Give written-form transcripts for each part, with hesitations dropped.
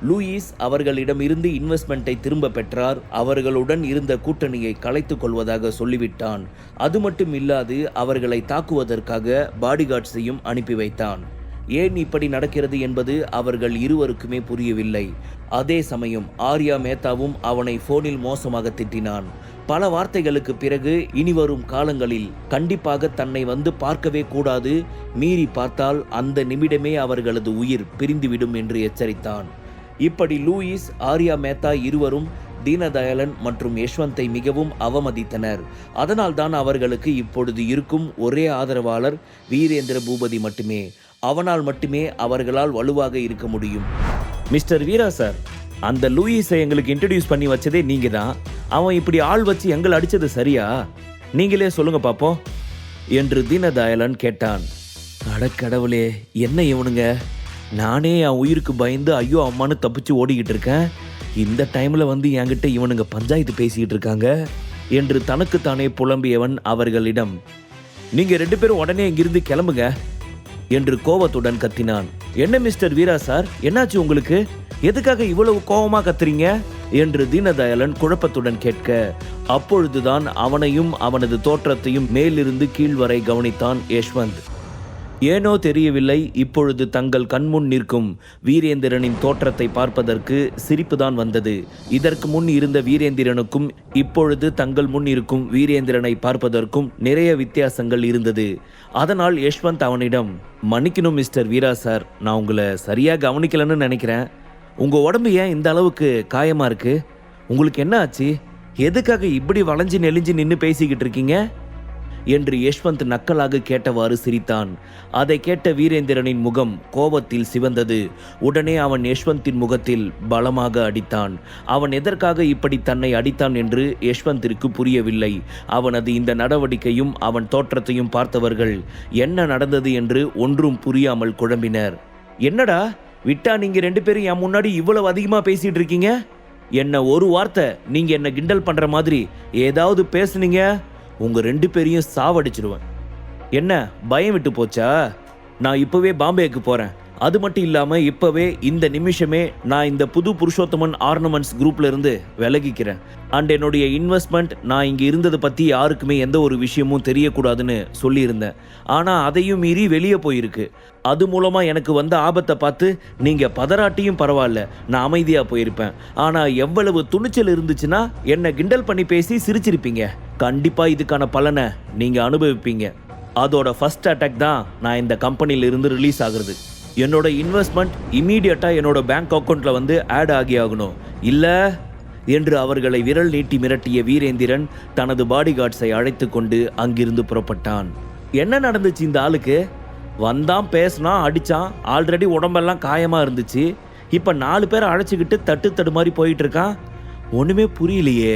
Lewis அவர்களிடமிருந்து இன்வெஸ்ட்மெண்ட்டை திரும்ப பெற்றார். அவர்களுடன் இருந்த கூட்டணியை கலைத்துக் கொள்வதாக சொல்லிவிட்டான். அது மட்டும் இல்லாது அவர்களை தாக்குவதற்காக பாடிகார்ட்ஸையும் அனுப்பி வைத்தான். ஏன் இப்படி நடக்கிறது என்பது அவர்கள் இருவருக்குமே புரியவில்லை. அதே சமயம் ஆர்யா மேத்தாவும் அவனை போனில் மோசமாக திட்டினான். பல வார்த்தைகளுக்கு பிறகு இனிவரும் காலங்களில் கண்டிப்பாக தன்னை வந்து பார்க்கவே கூடாது, மீறி பார்த்தால் அந்த நிமிடமே அவர்களது உயிர் பிரிந்துவிடும் என்று எச்சரித்தான். இப்படி லூயிஸ், ஆர்யா மேத்தா இருவரும் தீனதயாளன் மற்றும் யஷ்வந்தை மிகவும் அவமதித்தனர். அதனால்தான் அவர்களுக்கு இப்பொழுது இருக்கும் ஒரே ஆதரவாளர் வீரேந்திர பூபதி மட்டுமே. அவனால் மட்டுமே அவர்களால் வலுவாக இருக்க முடியும். மிஸ்டர் வீரா சார், அந்த லூயிஸை எங்களுக்கு இன்ட்ரடியூஸ் பண்ணி வச்சதே நீங்க தான். அவன் இப்படி ஆள் வச்சு எங்களை அடிச்சது சரியா? நீங்களே சொல்லுங்க பாப்போம் என்று தீனதயாளன் கேட்டான். அடக்கடவுளே, என்ன இவனுங்க! நானே என் உயிருக்கு பயந்து ஐயோ அம்மானு தப்பிச்சு ஓடிக்கிட்டு இருக்கேன். இந்த டைம்ல வந்து என்கிட்ட இவனுங்க பஞ்சாயத்து பேசிக்கிட்டு இருக்காங்க என்று தனக்குத்தானே புலம்பியவன் அவர்களிடம், நீங்க 2 பேரும் உடனே இங்கிருந்து கிளம்புங்க என்று கோபத்துடன் கத்தினான். என்ன மிஸ்டர் வீரா சார், என்னாச்சு உங்களுக்கு? எதுக்காக இவ்வளவு கோபமா கத்துறீங்க என்று தீனதயாளன் குழப்பத்துடன் கேட்க, அப்பொழுதுதான் அவனையும் அவனது தோற்றத்தையும் மேலிருந்து கீழ் வரை கவனித்தான் யஷ்வந்த். ஏனோ தெரியவில்லை, இப்பொழுது தங்கள் கண்முன் நிற்கும் வீரேந்திரனின் தோற்றத்தை பார்ப்பதற்கு சிரிப்புதான் வந்தது. இதற்கு முன் இருந்த வீரேந்திரனுக்கும் இப்பொழுது தங்கள் முன் இருக்கும் வீரேந்திரனை பார்ப்பதற்கும் நிறைய வித்தியாசங்கள் இருந்தது. அதனால் யஷ்வந்த் அவனிடம், மன்னிக்கணும் மிஸ்டர் வீரா சார், நான் உங்களை சரியா கவனிக்கலன்னு நினைக்கிறேன். உங்க உடம்பு ஏன் இந்த அளவுக்கு காயமா இருக்கு? உங்களுக்கு என்ன ஆச்சு? எதுக்காக இப்படி வளைஞ்சு நெளிஞ்சு நின்று பேசிக்கிட்டு இருக்கீங்க என்று யஷ்வந்த் நக்கலாக கேட்டவாறு சிரித்தான். அதை கேட்ட வீரேந்திரனின் முகம் கோபத்தில் சிவந்தது. உடனே அவன் யஷ்வந்தின் முகத்தில் பலமாக அடித்தான். அவன் எதற்காக இப்படி தன்னை அடித்தான் என்று யஷ்வந்திற்கு புரியவில்லை. அவனது இந்த நடவடிக்கையும் அவன் தோற்றத்தையும் பார்த்தவர்கள் என்ன நடந்தது என்று ஒன்றும் புரியாமல் குழம்பினர். என்னடா விட்டா, நீங்க 2 பேரும் என் முன்னாடி இவ்வளவு அதிகமா பேசிட்டு இருக்கீங்க? என்ன ஒரு வார்த்தை நீங்க என்ன கிண்டல் பண்ற மாதிரி ஏதாவது பேசுனீங்க, உங்க 2 பேரையும் சாவடிச்சிடுவேன். என்ன பயம் விட்டு போச்சா? நான் இப்பவே பாம்பேக்கு போறேன். அது மட்டும் இல்லாம இப்பவே இந்த நிமிஷமே நான் இந்த புது புருஷோத்தமன் ஆர்னமெண்ட்ஸ் குரூப்ல இருந்து விலகிக்கிறேன். அண்ட் என்னுடைய இன்வெஸ்ட்மெண்ட், நான் இங்க இருந்ததை பத்தி யாருக்குமே எந்த ஒரு விஷயமும் தெரியக்கூடாதுன்னு சொல்லியிருந்தேன். ஆனா அதையும் மீறி வெளியே போயிருக்கு. அது மூலமா எனக்கு வந்த ஆபத்தை பார்த்து நீங்க பதறாட்டியும் பரவாயில்ல, நான் அமைதியா போயிருப்பேன். ஆனா எவ்வளவு துணிச்சல் இருந்துச்சுன்னா என்னை கிண்டல் பண்ணி பேசி சிரிச்சிருப்பீங்க. கண்டிப்பா இதுக்கான பலனை நீங்க அனுபவிப்பீங்க. அதோட ஃபர்ஸ்ட் அட்டாக் தான் நான் இந்த கம்பெனியில இருந்து ரிலீஸ் ஆகுறது. என்னோட இன்வெஸ்ட்மெண்ட் இம்மீடியட்டா என்னோட பேங்க் அக்கௌண்ட்ல வந்து ஆட் ஆகி ஆகணும், இல்ல என்று அவர்களை விரல் நீட்டி மிரட்டிய வீரேந்திரன் தனது பாடிகார்ட்ஸை அழைத்து கொண்டு அங்கிருந்து புறப்பட்டான். என்ன நடந்துச்சு இந்த ஆளுக்கு? வந்தான், பேசினான், அடிச்சான். ஆல்ரெடி உடம்பெல்லாம் காயமா இருந்துச்சு. இப்ப 4 பேரை அழைச்சிக்கிட்டு தட்டு மாதிரி போயிட்டு இருக்கான். ஒண்ணுமே புரியலையே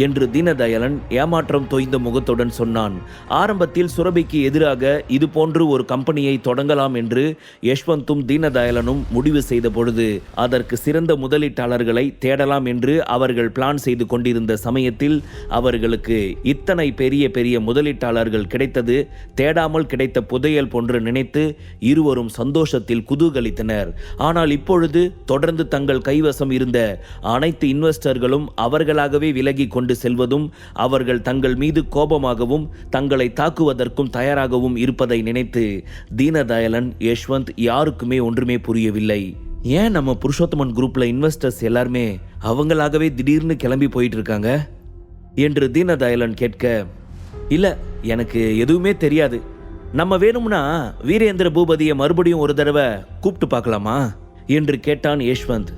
என்று தீனதயாளன் ஏமாற்றம் தோய்ந்த முகத்துடன் சொன்னான். ஆரம்பத்தில் சுரபிக்கு எதிராக இது போன்று ஒரு கம்பெனியை தொடங்கலாம் என்று யஷ்வந்தும் தீனதயாளனும் முடிவு செய்த பொழுது அதற்கு சிறந்த முதலீட்டாளர்களை தேடலாம் என்று அவர்கள் பிளான் செய்து கொண்டிருந்த சமயத்தில் அவர்களுக்கு இத்தனை பெரிய பெரிய முதலீட்டாளர்கள் கிடைத்தது தேடாமல் கிடைத்த புதையல் போன்று நினைத்து இருவரும் சந்தோஷத்தில் குதூகலித்தனர். ஆனால் இப்பொழுது தொடர்ந்து தங்கள் கைவசம் இருந்த அனைத்து இன்வெஸ்டர்களும் அவர்களாகவே விலகி கொண்டு செல்வதும் அவர்கள் தங்கள் மீது கோபமாகவும் தங்களை தாக்குவதற்கும் தயாராகவும் இருப்பதை நினைத்து தீனதயாளன், யஷ்வந்த் யாருக்குமே ஒன்றுமே புரியவில்லை. ஏன் நம்ம புருஷோத்தமன் குரூப்ல இன்வெஸ்டர்ஸ் எல்லாருமே அவங்களாகவே திடீர்னு கிளம்பி போயிட்டு இருக்காங்க என்று தீனதயாளன் கேட்க, இல்ல எனக்கு எதுவுமே தெரியாது. நம்ம வேணும்னா வீரேந்திர பூபதியை மறுபடியும் ஒரு தடவை கூப்பிட்டு பார்க்கலாமா என்று கேட்டான் யஷ்வந்த்.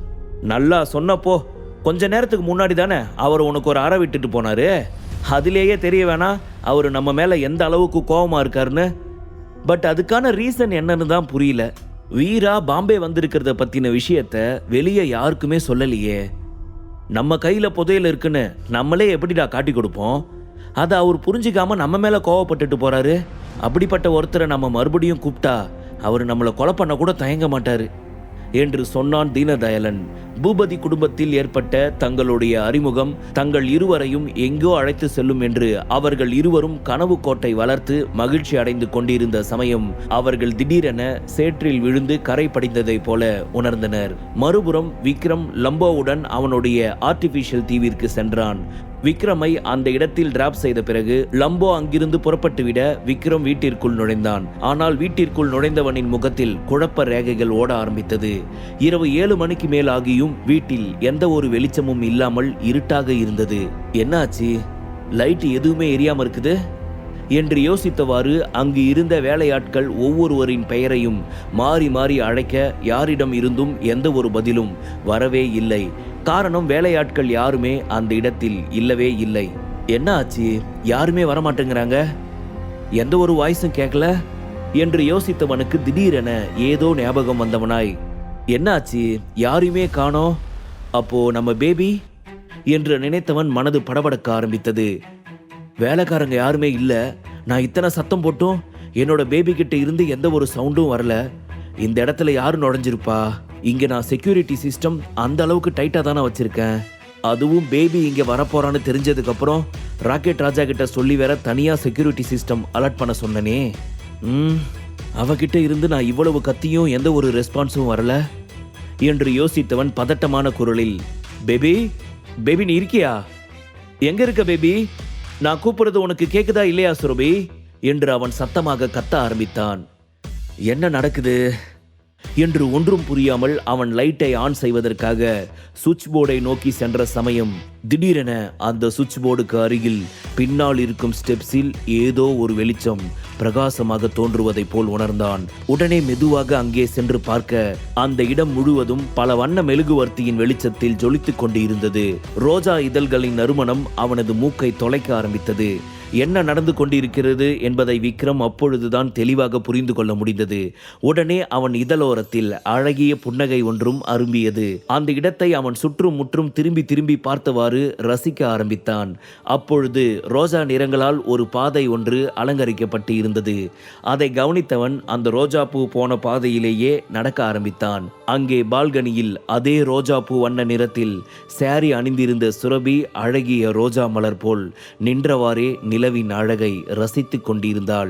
நல்லா சொன்னப்போ, கொஞ்ச நேரத்துக்கு முன்னாடி தானே அவர் உனக்கு ஒரு அறை விட்டுட்டு போனாரு. அதிலேயே தெரிய வேணாம் அவர் நம்ம மேல எந்த அளவுக்கு கோபமா இருக்காருன்னு. பட் அதுக்கான ரீசன் என்னன்னு தான் புரியல. வீரா பாம்பே வந்திருக்கிறத பத்தின விஷயத்த வெளியே யாருக்குமே சொல்லலையே. நம்ம கையில புதையல் இருக்குன்னு நம்மளே எப்படிடா காட்டி கொடுப்போம்? அதை அவர் புரிஞ்சிக்காம நம்ம மேல கோவப்பட்டுட்டு போறாரு. அப்படிப்பட்ட ஒருத்தரை நம்ம மறுபடியும் கூப்பிட்டா அவர் நம்மளை கொலை பண்ண கூட தயங்க மாட்டாரு என்று சொன்னான் தீனதயாளன். பூபதி குடும்பத்தில் ஏற்பட்ட தங்களுடைய அறிமுகம் தங்கள் இருவரையும் எங்கோ அழைத்து செல்லும் என்று அவர்கள் இருவரும் கனவு கோட்டை வளர்த்து மகிழ்ச்சி அடைந்து கொண்டிருந்த சமயம் அவர்கள் திடீரென சேற்றில் விழுந்து கரை படிந்ததைப் போல உணர்ந்தனர். மறுபுறம் விக்ரம் லம்போவுடன் அவனுடைய ஆர்டிபிஷியல் தீவிற்கு சென்றான். விக்ரமை அந்த இடத்தில் டிராப் செய்த பிறகு லம்போ அங்கிருந்து புறப்பட்டுவிட விக்ரம் வீட்டிற்குள் நுழைந்தான். ஆனால் வீட்டிற்குள் நுழைந்தவனின் முகத்தில் குழப்ப ரேகைகள் ஓட ஆரம்பித்தது. இரவு 7 மணிக்கு மேல் ஆகியும் வீட்டில் எந்த ஒரு வெளிச்சமும் இல்லாமல் இருட்டாக இருந்தது. என்னாச்சு, லைட் எதுவுமே எரியாம இருக்குது என்று யோசித்தவாறு அங்கு இருந்த வேலையாட்கள் ஒவ்வொருவரின் பெயரையும் மாறி மாறி அழைக்க யாரிடம் இருந்தும் எந்த ஒரு பதிலும் வரவே இல்லை. காரணம், வேலையாட்கள் யாருமே அந்த இடத்தில் இல்லவே இல்லை. என்ன ஆச்சு, யாருமே வரமாட்டேங்கிறாங்க, எந்த ஒரு வாய்ஸும் கேட்கல என்று யோசித்தவனுக்கு திடீரென ஏதோ ஞாபகம் வந்தவனாய், என்ன ஆச்சு, யாரையுமே காணோம், அப்போ நம்ம பேபி என்று நினைத்தவன் மனது படபடக்க ஆரம்பித்தது. வேலைக்காரங்க யாருமே இல்லை, நான் இத்தனை சத்தம் போட்டும் என்னோட பேபி கிட்ட இருந்து எந்த ஒரு சவுண்டும் வரல. இந்த இடத்துல யாரு நுழைஞ்சிருப்பா? இங்க நான் செக்யூரிட்டி சிஸ்டம் அந்த அளவுக்கு டைட்டா தானே வச்சிருக்கேன். அதுவும் பேபி இங்க வரப்போறான்னு தெரிஞ்சதுக்கு அப்புறம் ராக்கெட் ராஜா கிட்ட சொல்லி வேற தனியா செக்யூரிட்டி சிஸ்டம் அலர்ட் பண்ண சொன்னனே. அவகிட்ட இருந்து நான் இவ்வளவு கத்தியும் எந்த ஒரு ரெஸ்பான்ஸும் வரல என்று யோசித்தவன் பதட்டமான குரலில், பேபி பேபி நீ இருக்கியா? எங்க இருக்க பேபி? நான் கூப்பிடுறது உனக்கு கேக்குதா இல்லையா சுரபி என்று அவன் சத்தமாக கத்த ஆரம்பித்தான். என்ன நடக்குது என்று ஒன்றும் புரியாமல் அவன் லைட்டை ஆன் செய்வதற்காக சுவிட்ச் போர்டை நோக்கி சென்ற சமயம் திடீரென அந்த சுவிட்ச் போர்டுக்கு அருகில் பின்னால் இருக்கும் ஸ்டெப்ஸில் ஏதோ ஒரு வெளிச்சம் பிரகாசமாக தோன்றுவதை போல் உணர்ந்தான். உடனே மெதுவாக அங்கே சென்று பார்க்க அந்த இடம் முழுவதும் பல வண்ண மெழுகுவர்த்தியின் வெளிச்சத்தில் ஜொலித்துக் கொண்டு இருந்தது. ரோஜா இதழ்களின் நறுமணம் அவனது மூக்கை தொலைக்க ஆரம்பித்தது. என்ன நடந்து கொண்டிருக்கிறது என்பதை விக்ரம் அப்பொழுதுதான் தெளிவாக புரிந்து கொள்ள முடிந்தது. உடனே அவன் இதழோரத்தில் அழகிய புன்னகை ஒன்றும் அரும்பியது. அந்த இடத்தை அவன் சுற்றும் முற்றும் திரும்பி திரும்பி பார்த்தவாறு ரசிக்க ஆரம்பித்தான். அப்பொழுது ரோஜா நிறங்களால் ஒரு பாதை ஒன்று அலங்கரிக்கப்பட்டு இருந்தது. அதை கவனித்தவன் அந்த ரோஜா பூ போன பாதையிலேயே நடக்க ஆரம்பித்தான். அங்கே பால்கனியில் அதே ரோஜா பூ வண்ண நிறத்தில் சாரி அணிந்திருந்த சுரபி அழகிய ரோஜா மலர் போல் நின்றவாறே நிலவின் அழகை ரசித்துக் கொண்டிருந்தாள்.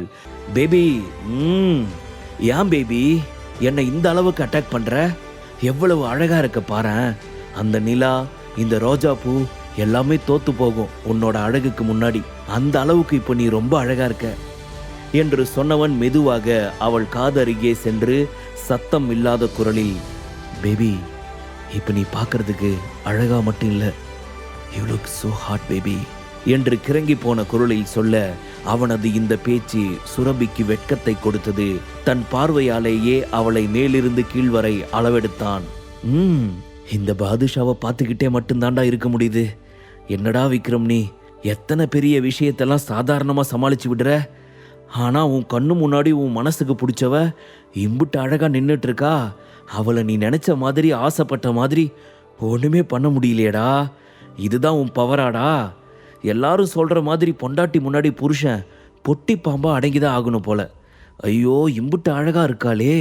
பேபி, ஏன் பேபி என்னை இந்த அளவுக்கு அட்டாக் பண்ற? எவ்வளவு அழகா இருக்க பாரேன். அந்த நிலா, இந்த ரோஜா பூ எல்லாமே தோத்து போகும் உன்னோட அழகுக்கு முன்னாடி. அந்த அளவுக்கு இப்போ நீ ரொம்ப அழகா இருக்க என்று சொன்னவன் மெதுவாக அவள் காதருகே சென்று சத்தம் இல்லாத குரலில், பேபி இப்ப நீ பார்க்கறதுக்கு அழகா மட்டும் இல்ல, you look so hot baby என்று கிறங்கி போன குரலில் சொல்ல, அவனது இந்த பேச்சு சுரபிக்கு வெட்கத்தை கொடுத்தது. தன் பார்வையாலேயே அவளை மேலிருந்து கீழ்வரை அளவெடுத்தான். இந்த பாதுஷாவை பார்த்துக்கிட்டே மட்டும்தாண்டா இருக்க முடியுது. என்னடா விக்ரம், நீ எத்தனை பெரிய விஷயத்தெல்லாம் சாதாரணமா சமாளிச்சு விடுற. ஆனா உன் கண்ணு முன்னாடி உன் மனசுக்கு பிடிச்சவ இம்புட்டு அழகா நின்னுட்டு இருக்கா. அவளை நீ நினைச்ச மாதிரி ஆசைப்பட்ட மாதிரி ஒண்ணுமே பண்ண முடியலையடா. இதுதான் உன் பவராடா. எல்லாரும் சொல்ற மாதிரி பொண்டாட்டி முன்னாடி புருஷன் பொட்டி பாம்பா அடங்கிதான் ஆகணும் போல. ஐயோ இம்புட்டு அழகா இருக்காளே.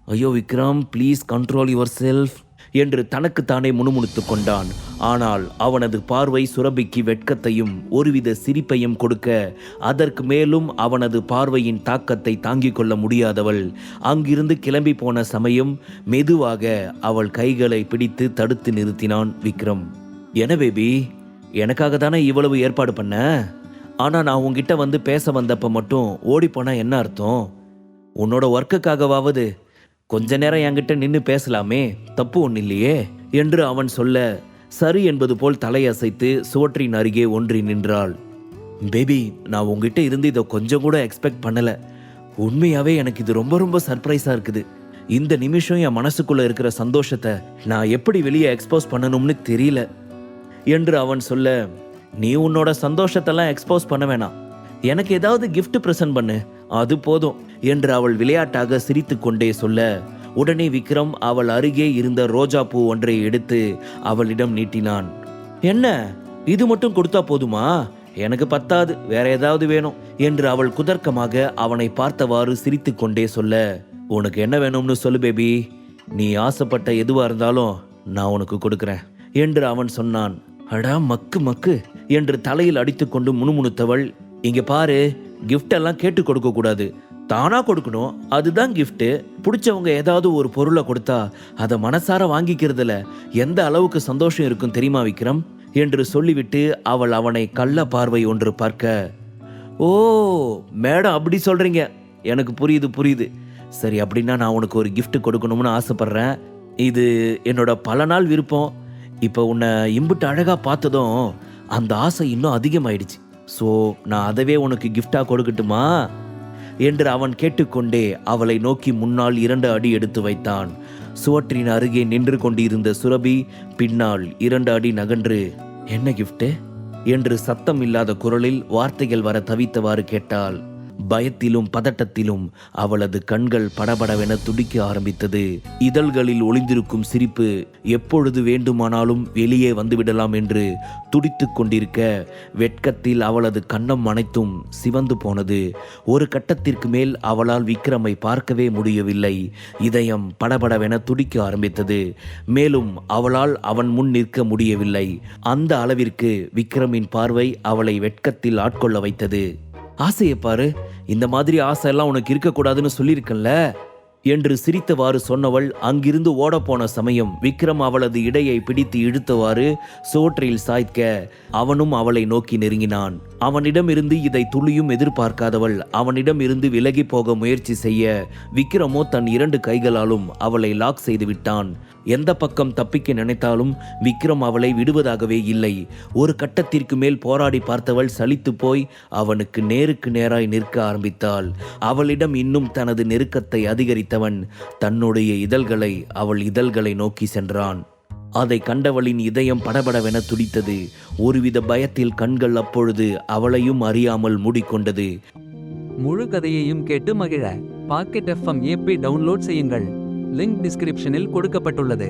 ஐயோ Vikram, please control your self என்று தனக்குத்தானே முணுமுணுத்து கொண்டான். ஆனால் அவனது பார்வை சுரபிக்கு வெட்கத்தையும் ஒருவித சிரிப்பையும் கொடுக்க, அதற்கு மேலும் அவனது பார்வையின் தாக்கத்தை தாங்கிக் கொள்ள முடியாதவள் அங்கிருந்து கிளம்பி போன சமயம் மெதுவாக அவள் கைகளை பிடித்து தடுத்து நிறுத்தினான் விக்ரம். என்ன பேபி, எனக்காக தானே இவ்வளவு ஏற்பாடு பண்ண. ஆனா நான் உன்கிட்ட வந்து பேச வந்தப்ப மட்டும் ஓடி போனா என்ன அர்த்தம்? உன்னோட ஒர்க்குக்காகவாவது கொஞ்ச நேரம் என்கிட்ட நின்று பேசலாமே, தப்பு ஒன்றும் இல்லையே என்று அவன் சொல்ல, சரி என்பது போல் தலையசைத்து சுவற்றின் அருகே ஒன்றி நின்றாள். பேபி, நான் உங்ககிட்ட இருந்து இதை கொஞ்சம் கூட எக்ஸ்பெக்ட் பண்ணல. உண்மையாவே எனக்கு இது ரொம்ப ரொம்ப சர்ப்ரைஸா இருக்குது. இந்த நிமிஷம் என் மனசுக்குள்ள இருக்கிற சந்தோஷத்தை நான் எப்படி வெளியே எக்ஸ்போஸ் பண்ணணும்னு தெரியல என்று அவன் சொல்ல, நீ உன்னோட சந்தோஷத்தெல்லாம் எக்ஸ்போஸ் பண்ண வேணாம், எனக்கு ஏதாவது கிஃப்ட் பிரசன்ட் பண்ணு, அது போதும் என்று அவள் விளையாட்டாக சிரித்து கொண்டே சொல்ல, உடனே விக்ரம் அவள் அருகே இருந்த ரோஜா பூ ஒன்றை எடுத்து அவளிடம் நீட்டினான். என்ன, இது மட்டும் கொடுத்தா போதுமா? எனக்கு பத்தாது, வேற ஏதாவது வேணும் என்று அவள் குதர்க்கமாக அவனை பார்த்தவாறு சிரித்து கொண்டே சொல்ல, உனக்கு என்ன வேணும்னு சொல்லு பேபி, நீ ஆசைப்பட்ட எதுவா இருந்தாலும் நான் உனக்கு கொடுக்குறேன் என்று அவன் சொன்னான். அடா மக்கு மக்கு என்று தலையில் அடித்துக்கொண்டு முணுமுணுத்தவள், இங்க பாரு, கிஃப்ட் எல்லாம் கேட்டு கொடுக்க கூடாது, தானா கொடுக்கணும், அதுதான் கிஃப்ட். பிடிச்சவங்க ஏதாவது ஒரு பொருளை கொடுத்தா அதை மனசார வாங்கிக்கிறதுல எந்த அளவுக்கு சந்தோஷம் இருக்கும் தெரியுமா விக்ரம் என்று சொல்லிவிட்டு அவள் அவனை கள்ள பார்வை ஒன்று பார்க்க, ஓ மேடம் அப்படி சொல்றீங்க, எனக்கு புரியுது. சரி, அப்படின்னா நான் உனக்கு ஒரு gift கொடுக்கணும்னு ஆசைப்படுறேன். இது என்னோட பல நாள் விருப்பம். இப்போ உன்னை இம்புட்டு அழகா பார்த்ததும் அந்த ஆசை இன்னும் அதிகமாயிடுச்சு. ஸோ நான் அதவே உனக்கு கிஃப்டாக கொடுக்கட்டுமா என்று அவன் கேட்டுக்கொண்டே அவளை நோக்கி முன்னால் 2 அடி எடுத்து வைத்தான். சுவற்றின் அருகே நின்று கொண்டிருந்த சுரபி பின்னால் 2 அடி நகன்று, என்ன கிஃப்ட் என்று சத்தம் இல்லாத குரலில் வார்த்தைகள் வர தவித்தவாறு கேட்டாள். பயத்திலும் பதட்டத்திலும் அவளது கண்கள் படபடவென துடிக்க ஆரம்பித்தது. இதழ்களில் ஒளிந்திருக்கும் சிரிப்பு எப்பொழுது வேண்டுமானாலும் வெளியே வந்துவிடலாம் என்று துடித்து கொண்டிருக்க, வெட்கத்தில் அவளது கன்னம் அனைத்தும் சிவந்து போனது. ஒரு கட்டத்திற்கு மேல் அவளால் விக்ரமை பார்க்கவே முடியவில்லை. இதயம் படபடவென துடிக்க ஆரம்பித்தது. மேலும் அவளால் அவன் முன் நிற்க முடியவில்லை. அந்த அளவிற்கு விக்ரமின் பார்வை அவளை வெட்கத்தில் ஆட்கொள்ள வைத்தது. ஆசையை பாரு, இந்த மாதிரி ஆசை எல்லாம் உனக்கு இருக்கக்கூடாதுன்னு சொல்லியிருக்கல என்று சிரித்தவாறு சொன்னவள் அங்கிருந்து ஓடப்போன சமயம் விக்ரம் அவளது இடையை பிடித்து இழுத்தவாறு சோற்றில் சாய்க்க அவனும் அவளை நோக்கி நெருங்கினான். அவனிடமிருந்து இதை துளியும் எதிர்பார்க்காதவள் அவனிடம் இருந்து விலகி போக முயற்சி செய்ய விக்ரமோ தன் 2 கைகளாலும் அவளை லாக் செய்து விட்டான். எந்த பக்கம் தப்பிக்க நினைத்தாலும் விக்ரம் அவளை விடுவதாகவே இல்லை. ஒரு கட்டத்திற்கு மேல் போராடி பார்த்தவள் சலித்து போய் அவனுக்கு நேருக்கு நேராய் நிற்க ஆரம்பித்தாள். அவளிடம் இன்னும் தனது நெருக்கத்தை அதிகரித்தவன் தன்னுடைய இதழ்களை அவள் இதழ்களை நோக்கி சென்றான். அதை கண்டவளின் இதயம் படபடவென துடித்தது. ஒருவித பயத்தில் கண்கள் அப்பொழுது அவளையும் அறியாமல் மூடிக்கொண்டது. முழு கதையையும் கேட்டு மகிழ பாக்கெட் FM ஆப்பை டவுன்லோட் செய்யுங்கள். லிங்க் டிஸ்கிரிப்ஷனில் கொடுக்கப்பட்டுள்ளது.